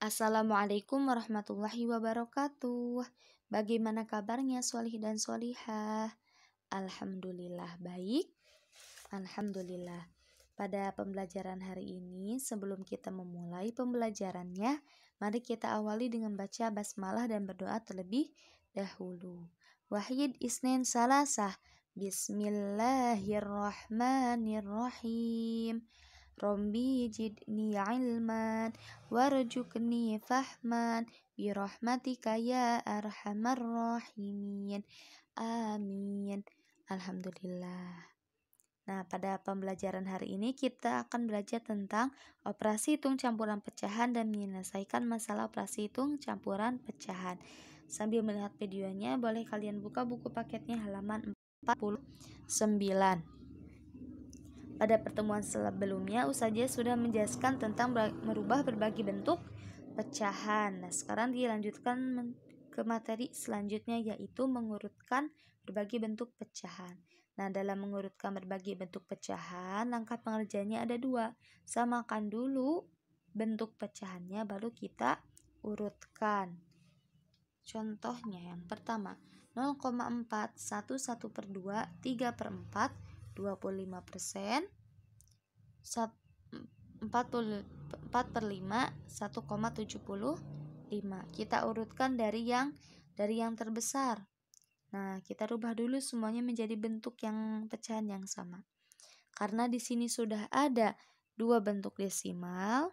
Assalamualaikum warahmatullahi wabarakatuh. Bagaimana kabarnya solih dan solihah? Alhamdulillah baik. Alhamdulillah. Pada pembelajaran hari ini, sebelum kita memulai pembelajarannya, mari kita awali dengan baca basmalah dan berdoa terlebih dahulu. Wahid isnin salasah. Bismillahirrahmanirrahim. Rabbi jidni ilman warjukni fahman birahmatika ya arhamar rahimin. Amin. Alhamdulillah. Nah, pada pembelajaran hari ini kita akan belajar tentang operasi hitung campuran pecahan dan menyelesaikan masalah operasi hitung campuran pecahan. Sambil melihat videonya, boleh kalian buka buku paketnya halaman 49. Pada pertemuan sebelumnya, Ustazah sudah menjelaskan tentang merubah berbagai bentuk pecahan. Nah, sekarang dilanjutkan ke materi selanjutnya, yaitu mengurutkan berbagai bentuk pecahan. Nah, dalam mengurutkan berbagai bentuk pecahan, langkah pengerjaannya ada 2. Samakan dulu bentuk pecahannya, baru kita urutkan. Contohnya yang pertama, 0,4, 1/2, 3/4, 25%, 4/5, 1,75. Kita urutkan dari yang terbesar. Nah, kita rubah dulu semuanya menjadi bentuk yang pecahan yang sama. Karena di sini sudah ada 2 bentuk desimal,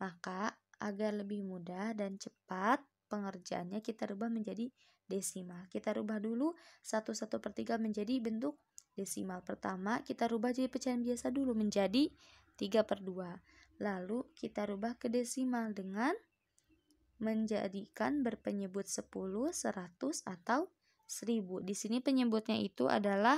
maka agar lebih mudah dan cepat pengerjaannya kita rubah menjadi desimal. Kita rubah dulu 1/3 menjadi bentuk desimal. Pertama, kita rubah jadi pecahan biasa dulu menjadi 3/2. Lalu kita rubah ke desimal dengan menjadikan berpenyebut 10, 100, atau 1000. Di sini penyebutnya itu adalah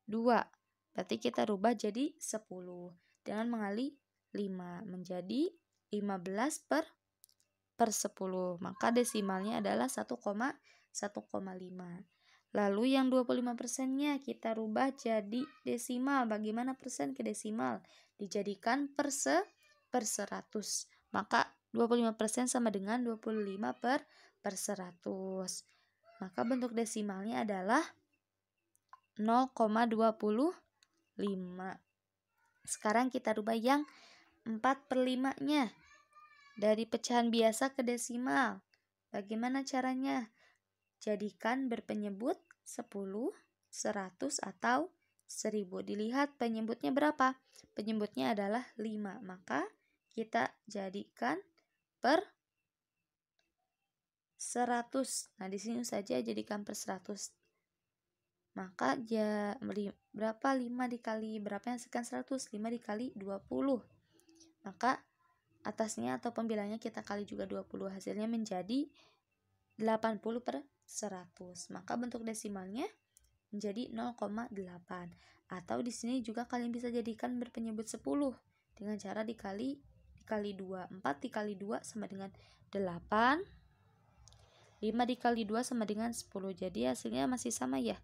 2. Berarti kita rubah jadi 10 dengan mengali 5 menjadi 15/10. Maka desimalnya adalah 1,5. Lalu yang 25%-nya kita rubah jadi desimal. Bagaimana persen ke desimal? Dijadikan per 100. Maka 25% sama dengan 25/100. Maka bentuk desimalnya adalah 0,25. Sekarang kita rubah yang 4/5-nya. Dari pecahan biasa ke desimal. Bagaimana caranya? Jadikan berpenyebut 10, 100, atau 1000. Dilihat penyebutnya berapa? Penyebutnya adalah 5. Maka kita jadikan per 100. Nah, di sini saja jadikan per 100. Maka berapa 5 dikali berapa yang hasilkan 100? 5 dikali 20. Maka atasnya atau pembilangnya kita kali juga 20. Hasilnya menjadi 80/100. Maka bentuk desimalnya menjadi 0,8. Atau di sini juga kalian bisa jadikan berpenyebut 10 dengan cara dikali 2. 4 dikali 2 sama dengan 8. 5 dikali 2 sama dengan 10. Jadi hasilnya masih sama ya,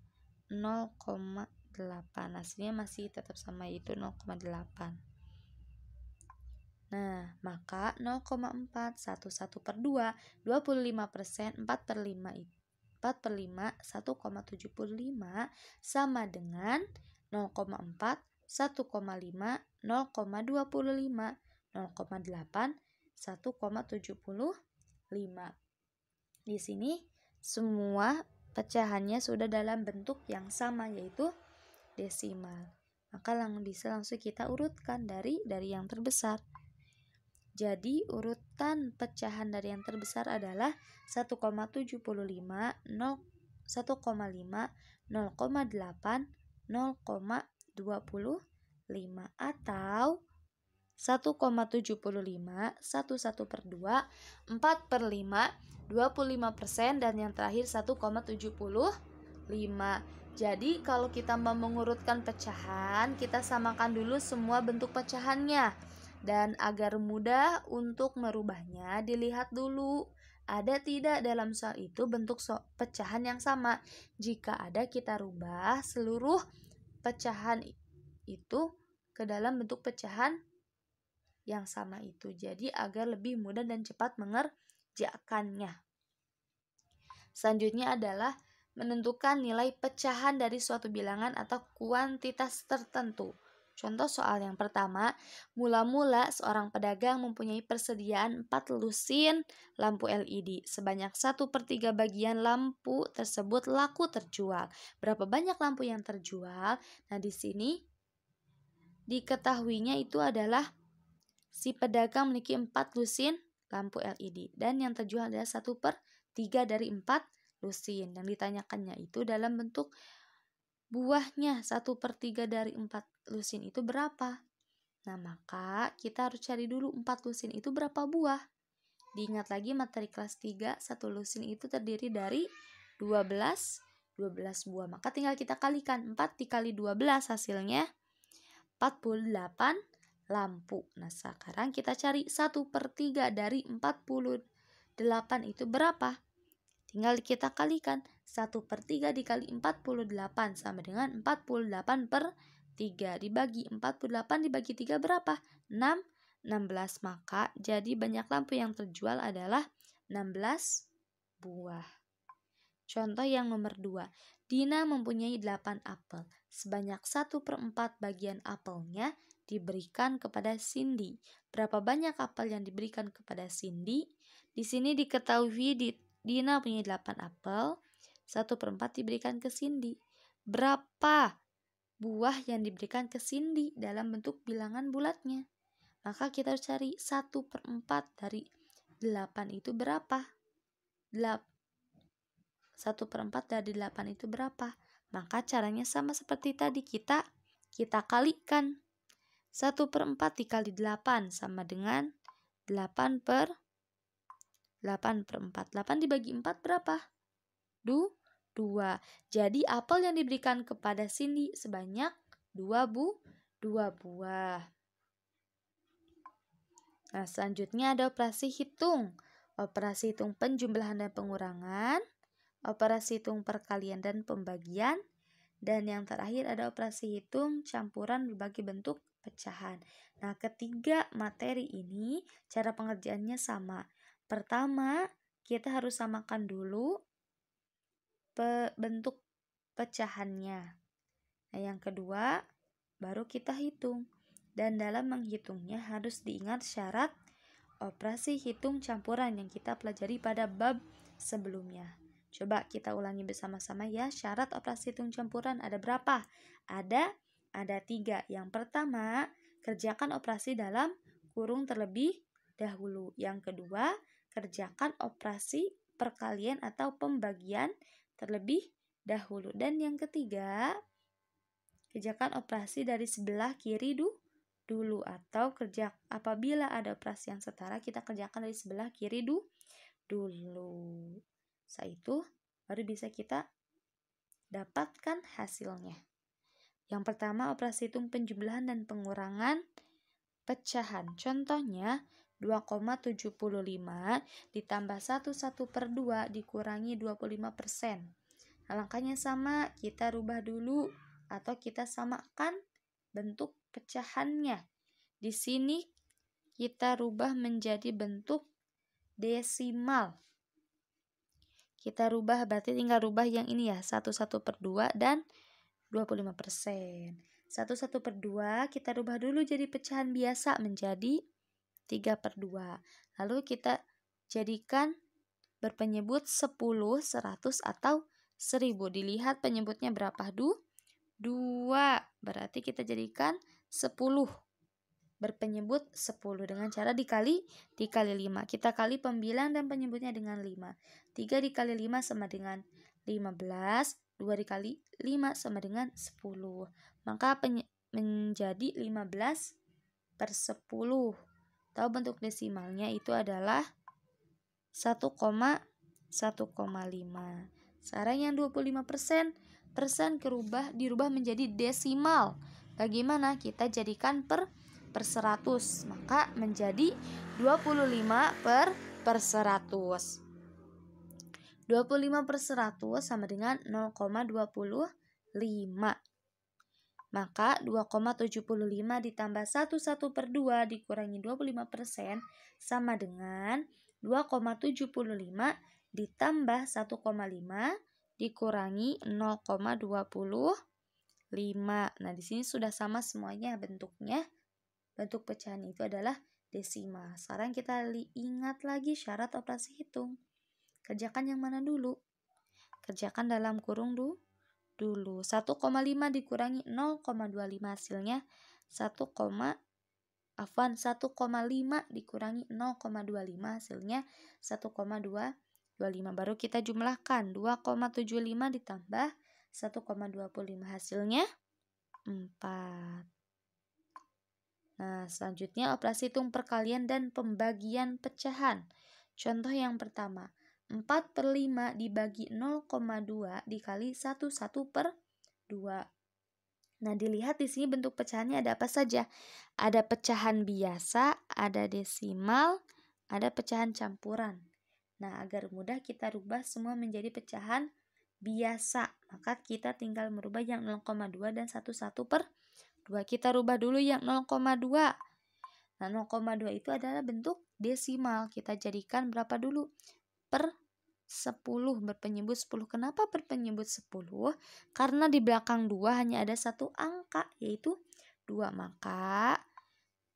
0,8. Hasilnya masih tetap sama, yaitu 0,8. Nah, maka 0,4, 1/2, 25%, 4/5, 1,75 sama dengan 0,4, 1,5, 0,25, 0,8, 1,75. Di sini semua pecahannya sudah dalam bentuk yang sama, yaitu desimal. Maka bisa langsung kita urutkan dari yang terbesar. Jadi urutan pecahan dari yang terbesar adalah 1,75, 1,5, 0,8, 0,25, atau 1,75, 1/2, 4/5, 25%, dan yang terakhir 1,75. Jadi kalau kita mau mengurutkan pecahan, kita samakan dulu semua bentuk pecahannya. Dan agar mudah untuk merubahnya, dilihat dulu ada tidak dalam soal itu bentuk pecahan yang sama. Jika ada, kita rubah seluruh pecahan itu ke dalam bentuk pecahan yang sama itu. Jadi agar lebih mudah dan cepat mengerjakannya. Selanjutnya adalah menentukan nilai pecahan dari suatu bilangan atau kuantitas tertentu. Contoh soal yang pertama, mula-mula seorang pedagang mempunyai persediaan 4 lusin lampu LED. Sebanyak 1/3 bagian lampu tersebut laku terjual. Berapa banyak lampu yang terjual? Nah, di sini diketahuinya itu adalah si pedagang memiliki 4 lusin lampu LED dan yang terjual adalah 1/3 dari 4 lusin. Yang ditanyakannya itu dalam bentuk buahnya. 1/3 dari 4 lusin itu berapa? Nah, maka kita harus cari dulu 4 lusin itu berapa buah. Diingat lagi materi kelas 3, 1 lusin itu terdiri dari 12 buah. Maka tinggal kita kalikan, 4 dikali 12 hasilnya 48 lampu. Nah, sekarang kita cari 1/3 dari 48 itu berapa? Tinggal kita kalikan, 1/3 dikali 48 sama dengan 48/3. Dibagi 48 dibagi 3 berapa? 16. Maka jadi banyak lampu yang terjual adalah 16 buah. Contoh yang nomor 2. Dina mempunyai 8 apel. Sebanyak 1/4 bagian apelnya diberikan kepada Cindy. Berapa banyak apel yang diberikan kepada Cindy? Di sini diketahui Dina punya 8 apel, 1/4 diberikan ke Cindy. Berapa buah yang diberikan ke Cindy dalam bentuk bilangan bulatnya? Maka kita harus cari 1/4 dari 8 itu berapa? 1/4 dari 8 itu berapa? Maka caranya sama seperti tadi, kita kalikan. 1/4 dikali 8 sama dengan 8/4. 8 dibagi 4 berapa? 2. Jadi apel yang diberikan kepada Cindy sebanyak 2 buah. Nah, selanjutnya ada operasi hitung. Operasi hitung penjumlahan dan pengurangan, operasi hitung perkalian dan pembagian, dan yang terakhir ada operasi hitung campuran berbagai bentuk pecahan. Nah, ketiga materi ini cara pengerjaannya sama. Pertama, kita harus samakan dulu bentuk pecahannya. Nah, yang kedua, baru kita hitung. Dan dalam menghitungnya harus diingat syarat operasi hitung campuran yang kita pelajari pada bab sebelumnya. Coba kita ulangi bersama-sama ya. Syarat operasi hitung campuran ada berapa? Ada 3. Yang pertama, kerjakan operasi dalam kurung terlebih dahulu. Yang kedua, kerjakan operasi perkalian atau pembagian terlebih dahulu. Dan yang ketiga, kerjakan operasi dari sebelah kiri dulu, atau apabila ada operasi yang setara, kita kerjakan dari sebelah kiri dulu. Setelah itu baru bisa kita dapatkan hasilnya. Yang pertama, operasi hitung penjumlahan dan pengurangan pecahan. Contohnya 2,75 ditambah 1/2 dikurangi 25%. Nah, langkahnya sama, kita rubah dulu atau kita samakan bentuk pecahannya. Di sini kita rubah menjadi bentuk desimal. Kita rubah, berarti tinggal rubah yang ini ya, 1/2 dan 25%. 1/2 kita rubah dulu jadi pecahan biasa menjadi 3/2. Lalu kita jadikan berpenyebut 10, 100 atau 1000. Dilihat penyebutnya berapa? 2. Berarti kita jadikan 10. Berpenyebut 10 dengan cara dikali 5. Kita kali pembilang dan penyebutnya dengan 5. 3 dikali 5 sama dengan 15. 2 dikali 5 sama dengan 10. Maka menjadi 15/10. Tahu bentuk desimalnya itu adalah 1,5. Sekarang yang 25% dirubah menjadi desimal. Bagaimana? Kita jadikan per 100. Maka menjadi 25/100. 25/100 sama dengan 0,25. Maka 2,75 ditambah 1/2 dikurangi 25% sama dengan 2,75 ditambah 1,5 dikurangi 0,25. Nah, di sini sudah sama semuanya bentuknya. Bentuk pecahan itu adalah desimal. Sekarang kita ingat lagi syarat operasi hitung. Kerjakan yang mana dulu? Kerjakan dalam kurung dulu. 1,5 dikurangi 0,25 hasilnya 1,5 dikurangi 0,25 hasilnya 1,225. Baru kita jumlahkan 2,75 ditambah 1,25 hasilnya 4. Nah, selanjutnya operasi hitung perkalian dan pembagian pecahan. Contoh yang pertama, 4/5 dibagi 0,2 dikali 1/2. Nah, dilihat di sini bentuk pecahannya ada apa saja? Ada pecahan biasa, ada desimal, ada pecahan campuran. Nah, agar mudah kita rubah semua menjadi pecahan biasa. Maka kita tinggal merubah yang 0,2 dan 1/2. Kita rubah dulu yang 0,2. Nah, 0,2 itu adalah bentuk desimal. Kita jadikan berapa dulu? Per 10, berpenyebut 10. Kenapa berpenyebut 10? Karena di belakang 2 hanya ada satu angka, yaitu 2. Maka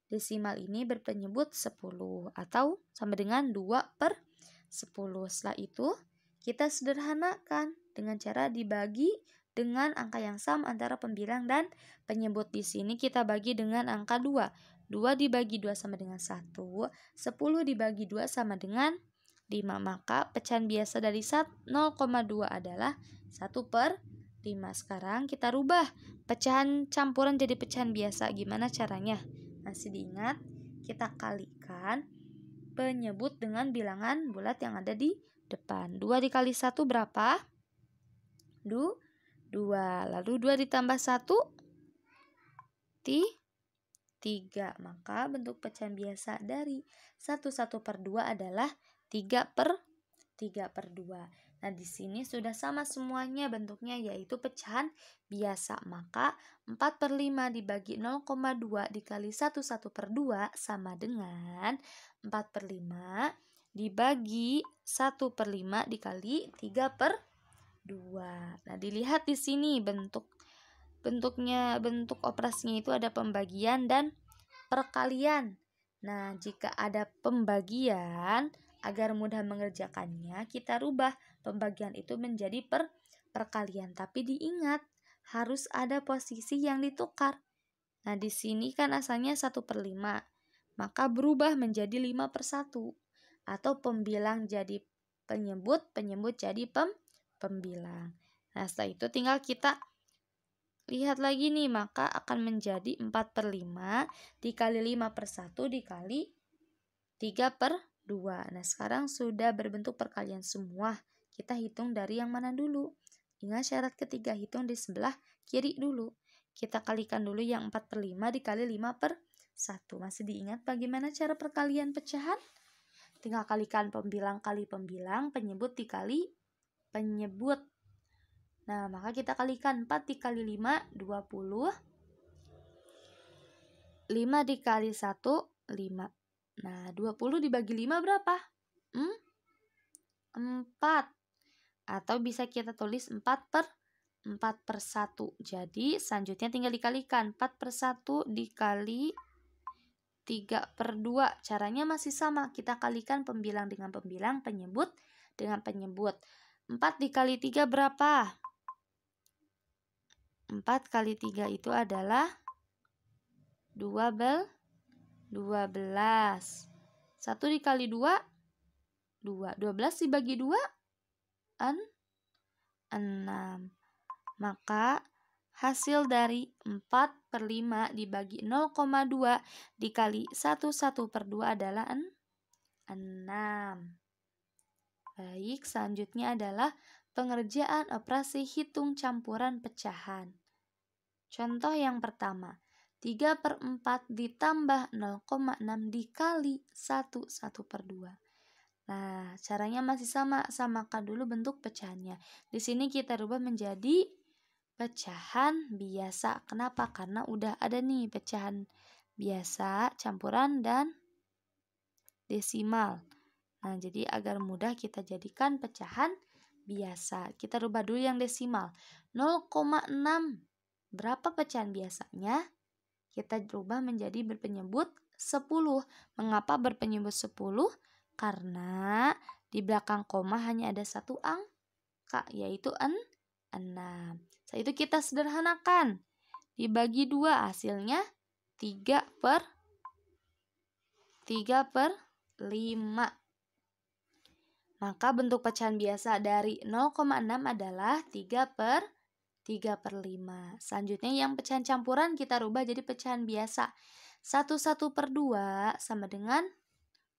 desimal ini berpenyebut 10 atau sama dengan 2/10. Setelah itu kita sederhanakan dengan cara dibagi dengan angka yang sama antara pembilang dan penyebut. Di sini kita bagi dengan angka 2. 2 dibagi 2 sama dengan 1. 10 dibagi 2 sama dengan 5. Maka pecahan biasa dari 0,2 adalah 1/5. Sekarang kita rubah pecahan campuran jadi pecahan biasa. Gimana caranya? Masih diingat? Kita kalikan penyebut dengan bilangan bulat yang ada di depan. 2 dikali 1 berapa? 2. Lalu 2 ditambah 1? 3. Maka bentuk pecahan biasa dari 1/2 adalah 3/2. Nah, di sini sudah sama semuanya bentuknya, yaitu pecahan biasa. Maka 4/5 dibagi 0,2 dikali 1/2 sama dengan 4/5 dibagi 1/5 dikali 3/2. Nah, dilihat di sini bentuk operasinya itu ada pembagian dan perkalian. Nah, jika ada pembagian, agar mudah mengerjakannya, kita rubah pembagian itu menjadi perkalian. Tapi diingat, harus ada posisi yang ditukar. Nah, di sini kan asalnya 1/5, maka berubah menjadi 5/1. Atau pembilang jadi penyebut jadi pembilang. Nah, setelah itu tinggal kita lihat lagi nih, maka akan menjadi 4/5 dikali 5/1 dikali 3/2. Nah, sekarang sudah berbentuk perkalian semua. Kita hitung dari yang mana dulu? Ingat syarat ketiga, hitung di sebelah kiri dulu. Kita kalikan dulu yang 4/5 dikali 5/1. Masih diingat bagaimana cara perkalian pecahan? Tinggal kalikan pembilang kali pembilang, penyebut dikali penyebut. Nah, maka kita kalikan 4 dikali 5, 20. 5 dikali 1, 5. Nah, 20 dibagi 5 berapa? 4. Atau bisa kita tulis 4/1. Jadi, selanjutnya tinggal dikalikan. 4/1 dikali 3/2. Caranya masih sama. Kita kalikan pembilang dengan pembilang, penyebut dengan penyebut. 4 dikali 3 berapa? 4 kali 3 itu adalah 12. 1 dikali 2, 2. 12 dibagi 2, 6. Maka hasil dari 4/5 dibagi 0,2 dikali 1/2 adalah 6. Baik, selanjutnya adalah pengerjaan operasi hitung campuran pecahan. Contoh yang pertama, 3/4 ditambah 0,6 dikali 1/2. Nah, caranya masih sama. Samakan dulu bentuk pecahannya. Di sini kita rubah menjadi pecahan biasa. Kenapa? Karena udah ada nih pecahan biasa, campuran, dan desimal. Nah, jadi agar mudah kita jadikan pecahan biasa. Kita rubah dulu yang desimal. 0,6. Berapa pecahan biasanya? Kita rubah menjadi berpenyebut 10. Mengapa berpenyebut 10? Karena di belakang koma hanya ada satu angka, yaitu 6. Setelah itu kita sederhanakan. Dibagi 2 hasilnya 3/5. Maka bentuk pecahan biasa dari 0,6 adalah 3/5. Selanjutnya yang pecahan campuran kita rubah jadi pecahan biasa. 1/2 sama dengan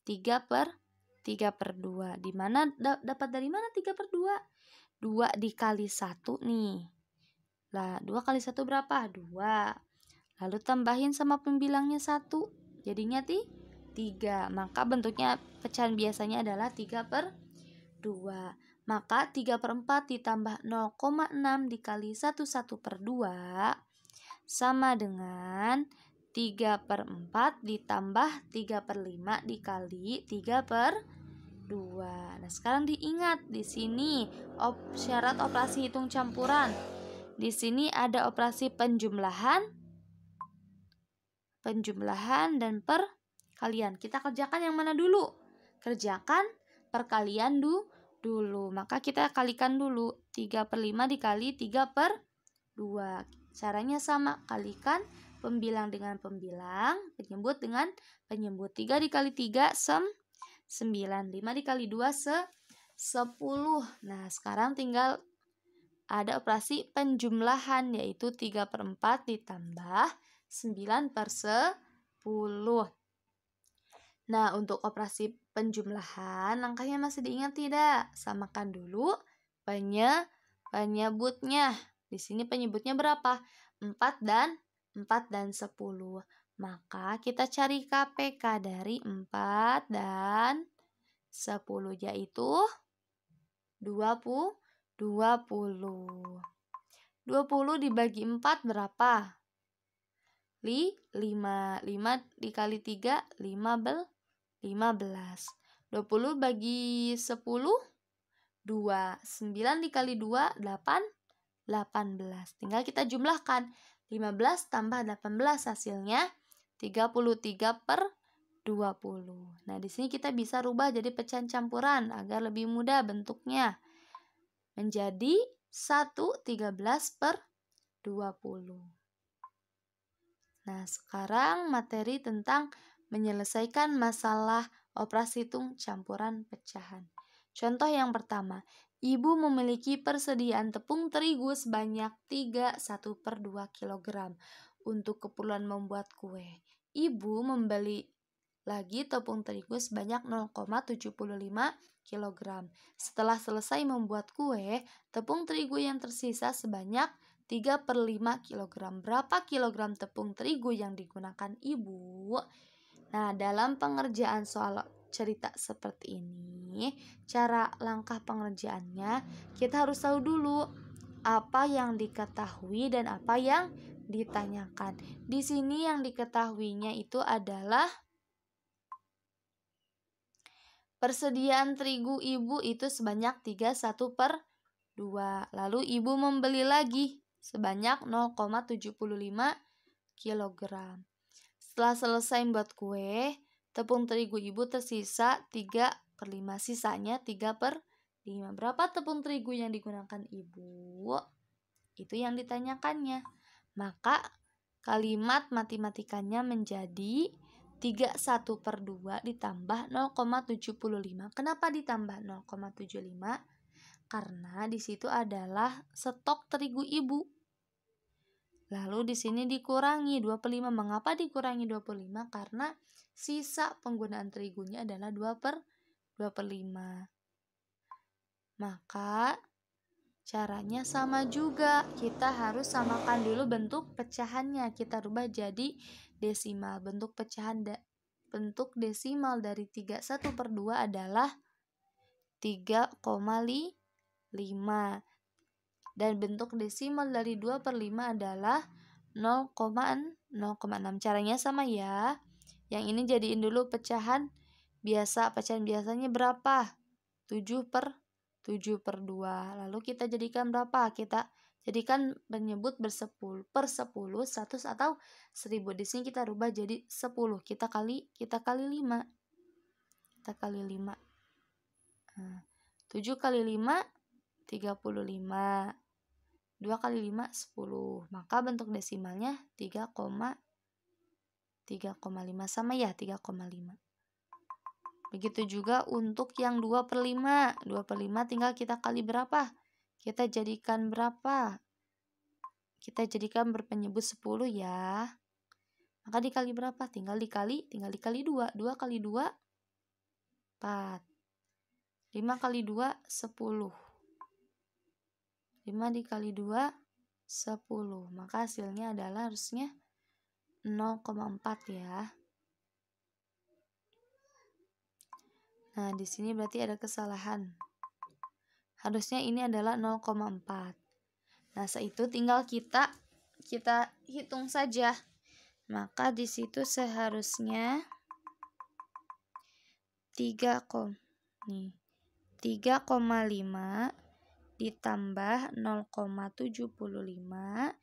3/2. Di mana dapat dari mana 3/2? 2 dikali 1 nih. Lah, 2 kali 1 berapa? 2. Lalu tambahin sama pembilangnya 1. Jadinya 3. Maka bentuknya pecahan biasanya adalah 3/2. Maka 3/4 ditambah 0,6 dikali 1/2 sama dengan 3/4 ditambah 3/5 dikali 3/2. Nah, sekarang diingat di sini syarat operasi hitung campuran. Di sini ada operasi penjumlahan dan perkalian. Kita kerjakan yang mana dulu? Kerjakan perkalian dulu. Maka kita kalikan dulu. 3/5 dikali 3/2. Caranya sama. Kalikan pembilang dengan pembilang, penyebut dengan penyebut. 3 dikali 3 9. 5 dikali 2 10. Nah, sekarang tinggal ada operasi penjumlahan, yaitu 3/4 ditambah 9/10. Nah, untuk operasi penjumlahan, langkahnya masih diingat tidak? Samakan dulu penyebutnya. Di sini penyebutnya berapa? 4 dan 10. Maka kita cari KPK dari 4 dan 10, yaitu 20. 20 dibagi 4 berapa? 5. 5 dikali 3 15. 20 bagi 10 2. 9 dikali 2 18. Tinggal kita jumlahkan. 15 tambah 18 hasilnya 33/20. Nah, di sini kita bisa rubah jadi pecahan campuran agar lebih mudah bentuknya. Menjadi 1/13/20. Nah, sekarang materi tentang menyelesaikan masalah operasi hitung campuran pecahan. Contoh yang pertama, ibu memiliki persediaan tepung terigu sebanyak 1/2 kg untuk keperluan membuat kue. Ibu membeli lagi tepung terigu sebanyak 0,75 kg. Setelah selesai membuat kue, tepung terigu yang tersisa sebanyak 3/5 kg. Berapa kilogram tepung terigu yang digunakan ibu? Nah, dalam pengerjaan soal cerita seperti ini, cara langkah pengerjaannya, kita harus tahu dulu apa yang diketahui dan apa yang ditanyakan. Di sini yang diketahuinya itu adalah persediaan terigu ibu itu sebanyak 3/1/2. Lalu ibu membeli lagi sebanyak 0,75 kg. Setelah selesai membuat kue, tepung terigu ibu tersisa 3/5. Sisanya 3/5. Berapa tepung terigu yang digunakan ibu? Itu yang ditanyakannya. Maka kalimat matematikanya menjadi 3/1/2 ditambah 0,75. Kenapa ditambah 0,75? Karena di situ adalah stok terigu ibu. Lalu di sini dikurangi 25. Mengapa dikurangi 25? Karena sisa penggunaan terigunya adalah 2/5. Maka caranya sama juga. Kita harus samakan dulu bentuk pecahannya. Kita rubah jadi desimal. Bentuk desimal dari 3/1/2 adalah 3,5. Dan bentuk desimal dari 2/5 adalah 0,6. Caranya sama ya. Yang ini jadiin dulu pecahan biasa. Pecahan biasanya berapa? 7/2. Lalu kita jadikan berapa? Kita jadikan penyebut bersepuluh per 10, 100 atau 1000. Di sini kita rubah jadi 10. Kita kali 5. Kita kali 5. 7 kali 5 35. 2 kali 5 10. Maka bentuk desimalnya 3,5 sama ya, 3,5. Begitu juga untuk yang 2/5. 2/5 tinggal kita kali berapa? Kita jadikan berapa? Kita jadikan berpenyebut 10 ya. Maka dikali berapa? Tinggal dikali 2. 2 kali 2 4. 5 kali 2 10. 5 dikali 2 10. Maka hasilnya adalah harusnya 0,4 ya. Nah, di sini berarti ada kesalahan. Harusnya ini adalah 0,4. Nah, itu tinggal kita hitung saja. Maka di situ seharusnya 3,5 ditambah 0,75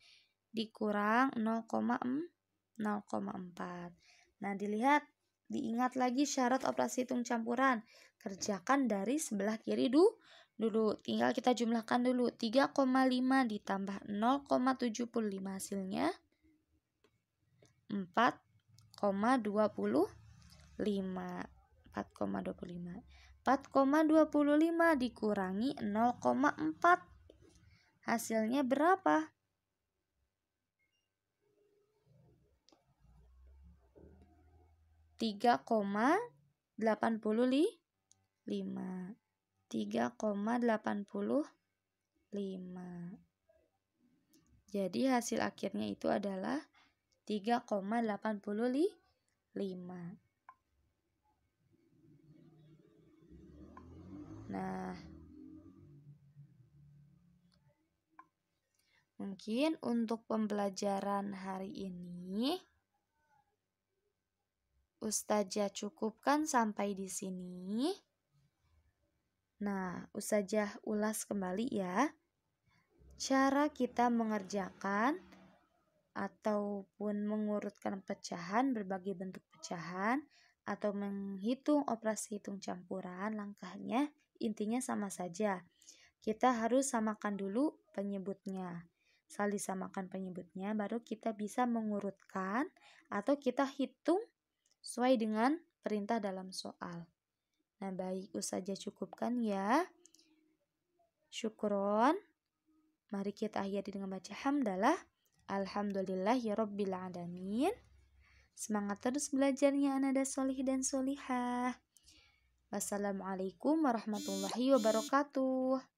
dikurang 0,4. Nah, diingat lagi syarat operasi hitung campuran. Kerjakan dari sebelah kiri dulu. Tinggal kita jumlahkan dulu. 3,5 ditambah 0,75 hasilnya 4,25. 4,25 dikurangi 0,4. Hasilnya berapa? 3,85. 3,85. Jadi hasil akhirnya itu adalah 3,85. Nah, mungkin untuk pembelajaran hari ini Ustazah cukupkan sampai di sini. Nah, Ustazah ulas kembali ya. Cara kita mengerjakan ataupun mengurutkan pecahan, berbagai bentuk pecahan, atau menghitung operasi hitung campuran, langkahnya intinya sama saja. Kita harus samakan dulu penyebutnya. Setelah disamakan penyebutnya, baru kita bisa mengurutkan atau kita hitung sesuai dengan perintah dalam soal. Nah, baik, Ustazah cukupkan ya. Syukron. Mari kita akhiri dengan baca hamdalah. Alhamdulillahirabbil alamin. Semangat terus belajarnya anak solih dan solihah. Wassalamualaikum warahmatullahi wabarakatuh.